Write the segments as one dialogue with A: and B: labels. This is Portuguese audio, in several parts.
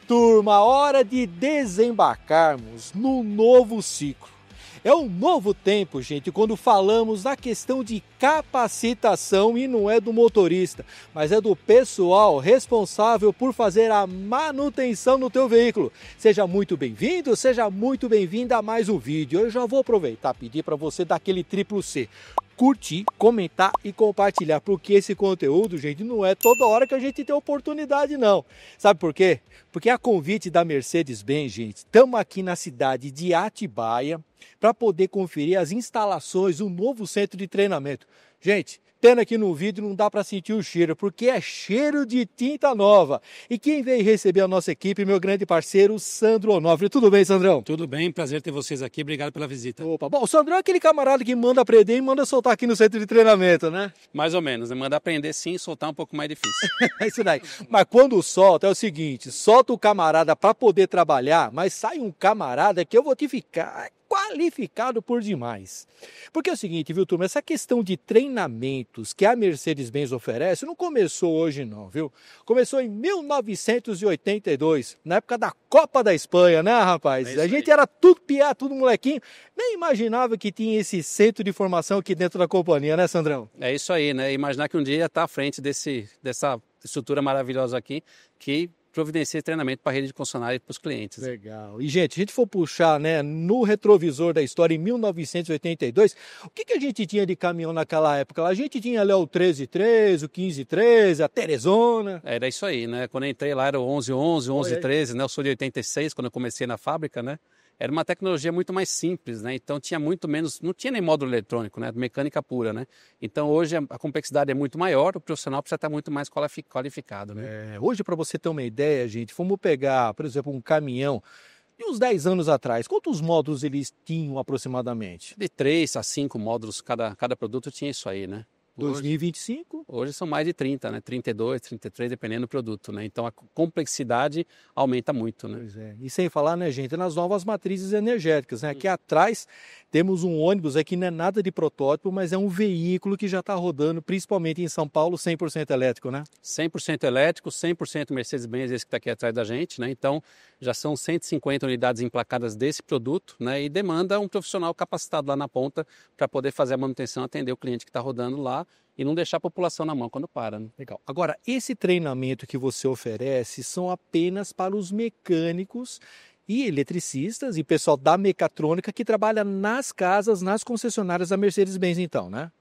A: turma, hora de desembarcarmos no novo ciclo. É um novo tempo, gente, quando falamos na questão de capacitação e não é do motorista, mas é do pessoal responsável por fazer a manutenção no teu veículo. Seja muito bem-vindo, seja muito bem-vinda a mais um vídeo. Eu já vou aproveitar e pedir para você dar aquele triplo C. Curtir, comentar e compartilhar, porque esse conteúdo, gente, não é toda hora que a gente tem oportunidade, não. Sabe por quê? Porque a convite da Mercedes-Benz, gente, estamos aqui na cidade de Atibaia para poder conferir as instalações do novo centro de treinamento. Gente, tendo aqui no vídeo não dá para sentir o cheiro, porque é cheiro de tinta nova. E quem veio receber a nossa equipe, meu grande parceiro, Sandro Onofre. Tudo bem, Sandrão?
B: Tudo bem, prazer ter vocês aqui, obrigado pela visita.
A: Opa, bom, o Sandrão é aquele camarada que manda aprender e manda soltar aqui no centro de treinamento, né?
B: Mais ou menos, né? Mandar aprender sim, soltar um pouco mais difícil.
A: É isso daí. Mas quando solta é o seguinte, solta o camarada para poder trabalhar, mas sai um camarada que eu vou te ficar qualificado por demais. Porque é o seguinte, viu, turma? Essa questão de treinamentos que a Mercedes-Benz oferece não começou hoje não, viu? Começou em 1982, na época da Copa da Espanha, né, rapaz? A gente era tudo piá, tudo molequinho, nem imaginava que tinha esse centro de formação aqui dentro da companhia, né, Sandrão?
B: É isso aí, né? Imaginar que um dia está à frente dessa estrutura maravilhosa aqui, que providencia treinamento para a rede de concessionária e para os clientes.
A: Legal. E, gente, se a gente for puxar, né, no retrovisor da história, em 1982, o que a gente tinha de caminhão naquela época? A gente tinha ali o 1313, o 1513, a Teresona.
B: Era isso aí, né? Quando eu entrei lá era o 1111, 1113, né? Eu sou de 86, quando eu comecei na fábrica, né? Era uma tecnologia muito mais simples, né? Então tinha muito menos, não tinha nem módulo eletrônico, né? Mecânica pura, né? Então hoje a complexidade é muito maior, o profissional precisa estar muito mais qualificado, né?
A: Hoje, para você ter uma ideia, gente, vamos pegar, por exemplo, um caminhão de uns 10 anos atrás, quantos módulos eles tinham aproximadamente?
B: De 3 a 5 módulos, cada produto tinha isso aí, né?
A: 2025?
B: Hoje são mais de 30, né? 32, 33, dependendo do produto, né? Então a complexidade aumenta muito, né?
A: Pois é. E sem falar, né, gente, nas novas matrizes energéticas, né? Aqui atrás temos um ônibus aqui, não é nada de protótipo, mas é um veículo que já está rodando, principalmente em São Paulo, 100% elétrico, né?
B: 100% elétrico, 100% Mercedes-Benz, esse que está aqui atrás da gente, né? Então já são 150 unidades emplacadas desse produto, né? E demanda um profissional capacitado lá na ponta para poder fazer a manutenção, atender o cliente que está rodando lá e não deixar a população na mão quando para, né?
A: Legal. Agora, esse treinamento que você oferece são apenas para os mecânicos e eletricistas e pessoal da mecatrônica que trabalha nas casas, nas concessionárias da Mercedes-Benz, então, né?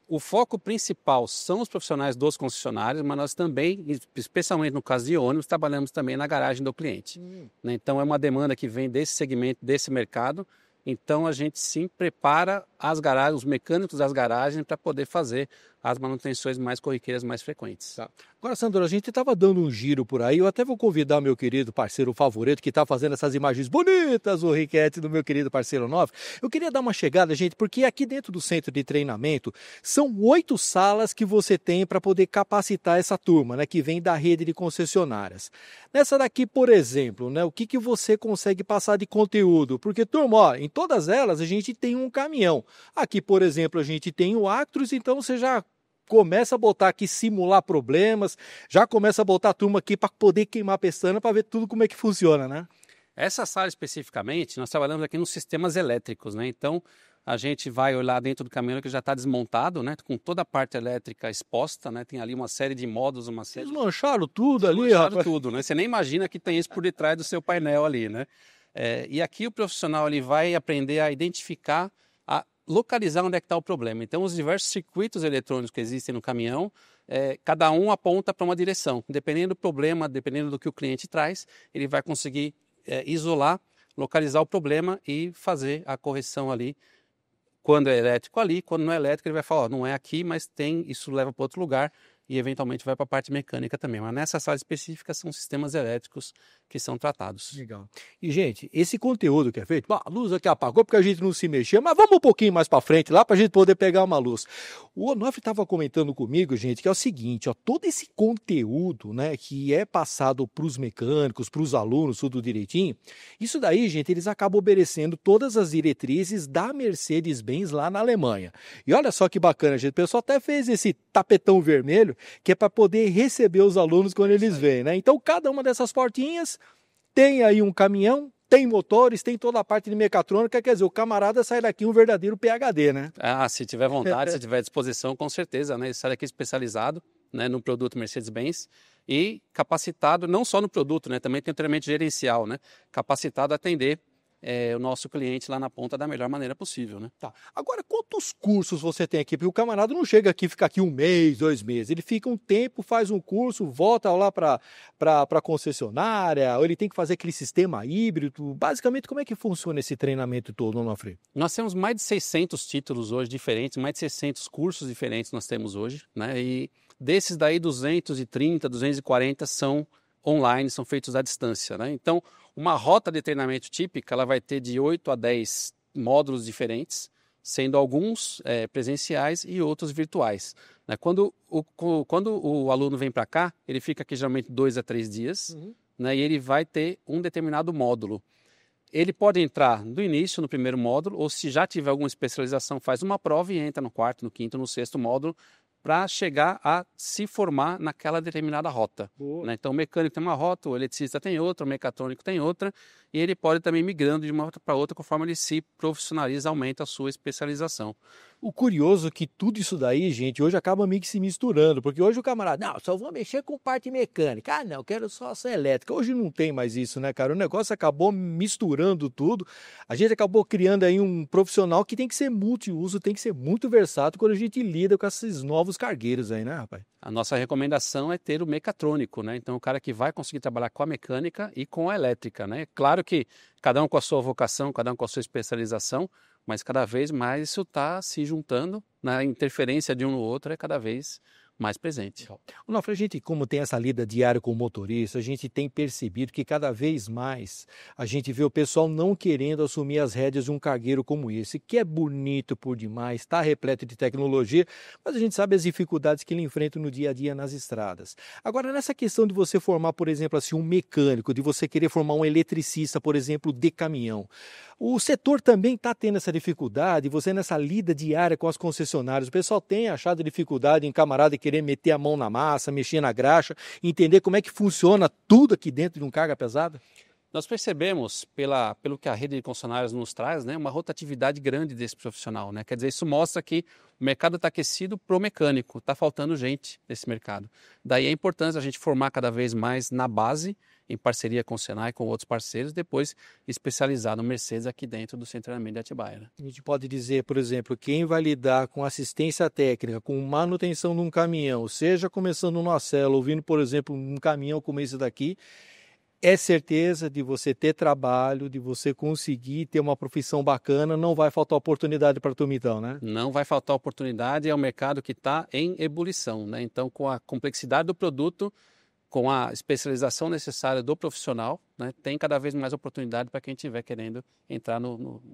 B: O foco principal são os profissionais dos concessionários, mas nós também, especialmente no caso de ônibus, trabalhamos também na garagem do cliente. Né? Então é uma demanda que vem desse segmento, desse mercado. Então a gente sim prepara as garagens, os mecânicos das garagens para poder fazer as manutenções mais corriqueiras, mais frequentes.
A: Tá. Agora, Sandro, a gente estava dando um giro por aí, eu até vou convidar meu querido parceiro favorito, que está fazendo essas imagens bonitas, o Riquete, do meu querido parceiro Onofre. Eu queria dar uma chegada, gente, porque aqui dentro do centro de treinamento, são 8 salas que você tem para poder capacitar essa turma, né, que vem da rede de concessionárias. Nessa daqui, por exemplo, né, o que você consegue passar de conteúdo? Porque, turma, ó, em todas elas a gente tem um caminhão. Aqui, por exemplo, a gente tem o Actros, então você já começa a botar aqui, simular problemas, já começa a botar a turma aqui para poder queimar a pestana, para ver tudo como é que funciona, né?
B: Essa sala especificamente, nós trabalhamos aqui nos sistemas elétricos, né? Então, a gente vai olhar dentro do caminhão que já está desmontado, né? Com toda a parte elétrica exposta, né? Tem ali uma série de módulos, uma série...
A: Desmancharam tudo ali, rapaz.
B: tudo, né? Você nem imagina que tem isso por detrás do seu painel ali, né? E aqui o profissional ele vai aprender a identificar, localizar onde é que está o problema. Então, os diversos circuitos eletrônicos que existem no caminhão, cada um aponta para uma direção. Dependendo do problema, dependendo do que o cliente traz, ele vai conseguir isolar, localizar o problema e fazer a correção ali. Quando é elétrico ali, quando não é elétrico, ele vai falar, ó, não é aqui, mas tem, isso leva para outro lugar. E eventualmente vai para a parte mecânica também. Mas nessa sala específica são sistemas elétricos que são tratados.
A: Legal. E, gente, esse conteúdo que é feito, a luz aqui apagou porque a gente não se mexia, mas vamos um pouquinho mais para frente lá para a gente poder pegar uma luz. O Onofre estava comentando comigo, gente, que é o seguinte, ó, todo esse conteúdo, né, que é passado para os mecânicos, para os alunos, tudo direitinho, isso daí, gente, eles acabam obedecendo todas as diretrizes da Mercedes-Benz lá na Alemanha. E olha só que bacana, gente, o pessoal até fez esse tapetão vermelho, que é para poder receber os alunos quando eles vêm, né? Então, cada uma dessas portinhas tem aí um caminhão, tem motores, tem toda a parte de mecatrônica, quer dizer, o camarada sai daqui um verdadeiro PhD, né?
B: Ah, se tiver vontade, se tiver disposição, com certeza, né? Ele sai daqui especializado, né, no produto Mercedes-Benz e capacitado, não só no produto, né? Também tem o treinamento gerencial, né? Capacitado a atender o nosso cliente lá na ponta da melhor maneira possível, né?
A: Tá. Agora, quantos cursos você tem aqui? Porque o camarada não chega aqui, fica aqui 1 mês, 2 meses. Ele fica um tempo, faz um curso, volta lá para a concessionária, ou ele tem que fazer aquele sistema híbrido. Basicamente, como é que funciona esse treinamento todo, Onofre?
B: Nós temos mais de 600 títulos hoje diferentes, mais de 600 cursos diferentes nós temos hoje, né? E desses daí, 230, 240 são online, são feitos à distância, né? Então, uma rota de treinamento típica, ela vai ter de 8 a 10 módulos diferentes, sendo alguns presenciais e outros virtuais, né? Quando o aluno vem para cá, ele fica aqui geralmente 2 a 3 dias, né? E ele vai ter um determinado módulo. Ele pode entrar do início, no primeiro módulo, ou se já tiver alguma especialização, faz uma prova e entra no quarto, no quinto, no sexto módulo, para chegar a se formar naquela determinada rota, né? Então o mecânico tem uma rota, o eletricista tem outra, o mecatrônico tem outra, e ele pode também ir migrando de uma rota para outra conforme ele se profissionaliza, aumenta a sua especialização.
A: O curioso é que tudo isso daí, gente, hoje acaba meio que se misturando, porque hoje o camarada, não, só vou mexer com parte mecânica, ah não, quero só essa elétrica. Hoje não tem mais isso, né, cara? O negócio acabou misturando tudo, a gente acabou criando aí um profissional que tem que ser multiuso, tem que ser muito versátil quando a gente lida com esses novos cargueiros aí, né, rapaz?
B: A nossa recomendação é ter o mecatrônico, né? Então o cara que vai conseguir trabalhar com a mecânica e com a elétrica, né? Claro que cada um com a sua vocação, cada um com a sua especialização, mas cada vez mais isso está se juntando, né? A interferência de um no outro é cada vez mais presente.
A: A gente, como tem essa lida diária com o motorista, a gente tem percebido que cada vez mais a gente vê o pessoal não querendo assumir as rédeas de um cargueiro como esse, que é bonito por demais, está repleto de tecnologia, mas a gente sabe as dificuldades que ele enfrenta no dia a dia nas estradas. Agora, nessa questão de você formar, por exemplo, assim, um mecânico, de você querer formar um eletricista, por exemplo, de caminhão, o setor também está tendo essa dificuldade, você nessa lida diária com as concessionárias, o pessoal tem achado dificuldade em camarada querer meter a mão na massa, mexer na graxa, entender como é que funciona tudo aqui dentro de um carga pesada?
B: Nós percebemos, pelo que a rede de concessionárias nos traz, né, uma rotatividade grande desse profissional, né? Quer dizer, isso mostra que o mercado está aquecido para o mecânico, está faltando gente nesse mercado. Daí a importância a gente formar cada vez mais na base, em parceria com o Senai e com outros parceiros, depois especializar no Mercedes aqui dentro do Centro de Treinamento de Atibaia, né?
A: A gente pode dizer, por exemplo, quem vai lidar com assistência técnica, com manutenção de um caminhão, seja começando numa célula, ouvindo, por exemplo, um caminhão como esse daqui, é certeza de você ter trabalho, de você conseguir ter uma profissão bacana, não vai faltar oportunidade para tu então, né?
B: Não vai faltar oportunidade, é um mercado que está em ebulição, né? Então, com a complexidade do produto, com a especialização necessária do profissional, né, tem cada vez mais oportunidade para quem estiver querendo entrar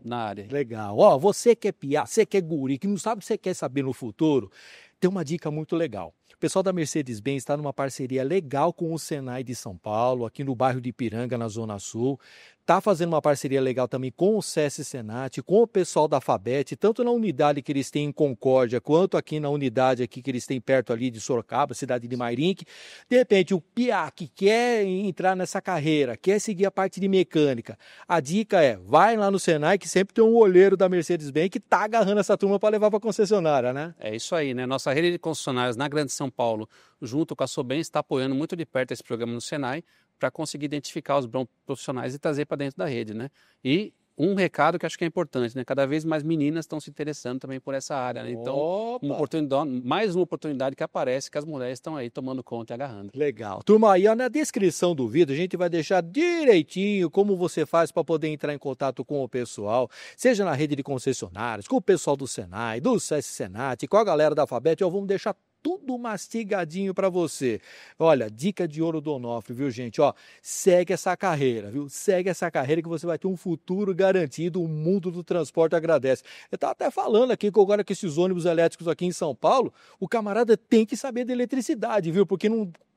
B: na área.
A: Legal. Ó, você que é piá, você que é guri, que não sabe o que você quer saber no futuro, tem uma dica muito legal. O pessoal da Mercedes-Benz está numa parceria legal com o Senai de São Paulo, aqui no bairro de Ipiranga, na Zona Sul. Está fazendo uma parceria legal também com o SESC Senat, com o pessoal da Fabet, tanto na unidade que eles têm em Concórdia, quanto aqui na unidade aqui que eles têm perto ali de Sorocaba, cidade de Mairink. De repente, o piá que quer entrar nessa carreira, quer seguir a parte de mecânica, a dica é, vai lá no Senai, que sempre tem um olheiro da Mercedes-Benz que está agarrando essa turma para levar para a concessionária, né?
B: É isso aí, né? Nossa rede de concessionárias na Grande São Paulo, junto com a Sobem, está apoiando muito de perto esse programa no Senai, para conseguir identificar os bons profissionais e trazer para dentro da rede, né? E um recado que acho que é importante, né? Cada vez mais meninas estão se interessando também por essa área, né? Então, mais uma oportunidade que aparece, que as mulheres estão aí tomando conta e agarrando.
A: Legal. Turma, aí ó, na descrição do vídeo a gente vai deixar direitinho como você faz para poder entrar em contato com o pessoal, seja na rede de concessionários, com o pessoal do Senai, do SESC Senat, com a galera da Fabet, ó, vamos deixar tudo mastigadinho para você. Olha, dica de ouro do Onofre, viu, gente? Ó, segue essa carreira, viu? Segue essa carreira que você vai ter um futuro garantido, o mundo do transporte agradece. Eu estava até falando aqui que agora que esses ônibus elétricos aqui em São Paulo, o camarada tem que saber de eletricidade, viu? Porque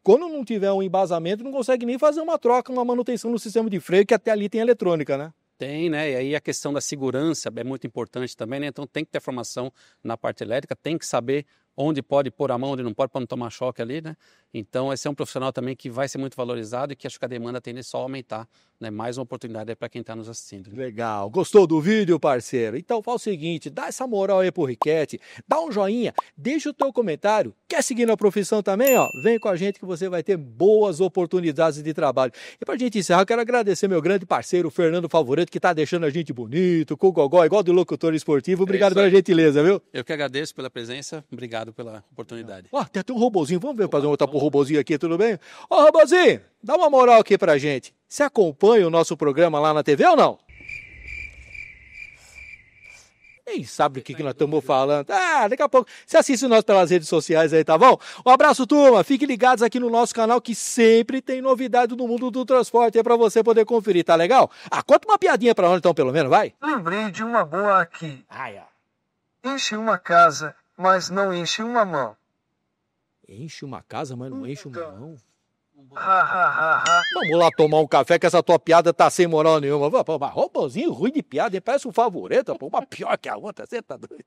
A: quando não tiver um embasamento, não consegue nem fazer uma troca, uma manutenção no sistema de freio, que até ali tem eletrônica, né?
B: Tem, né? E aí a questão da segurança é muito importante também, né? Então tem que ter formação na parte elétrica, tem que saber onde pode pôr a mão, onde não pode, para não tomar choque ali, né? Então esse é um profissional também que vai ser muito valorizado e que acho que a demanda tende só a aumentar né? Mais uma oportunidade aí para quem está nos assistindo.
A: Legal, gostou do vídeo, parceiro? Então faz o seguinte, dá essa moral aí pro Riquete, dá um joinha, deixa o teu comentário. Quer seguir na profissão também? Ó, vem com a gente que você vai ter boas oportunidades de trabalho. E pra gente encerrar, eu quero agradecer meu grande parceiro, Fernando Favoreto, que tá deixando a gente bonito, com o gogó, igual do locutor esportivo. Obrigado pela gentileza, viu?
B: Eu que agradeço pela presença, obrigado pela oportunidade.
A: Ó, tem até um robozinho, vamos ver, fazer um outro pro robozinho aqui, tudo bem? Ó, robozinho, dá uma moral aqui pra gente. Você acompanha o nosso programa lá na TV ou não? Nem sabe o que nós estamos falando. Ah, daqui a pouco você assiste nós pelas redes sociais aí, tá bom? Um abraço, turma. Fiquem ligados aqui no nosso canal que sempre tem novidade no mundo do transporte aí pra você poder conferir, tá legal? Ah, conta uma piadinha pra nós então, pelo menos, vai.
C: Lembrei de uma boa aqui.
A: Ai, ó.
C: Enche uma casa, mas não enche uma mão.
A: Enche uma casa, mas não enche uma mão.
C: Ha, ha, ha, ha.
A: Vamos lá tomar um café que essa tua piada tá sem moral nenhuma. Robozinho ruim de piada, hein? Parece um favorito, pô, uma pior que a outra. Você tá doido?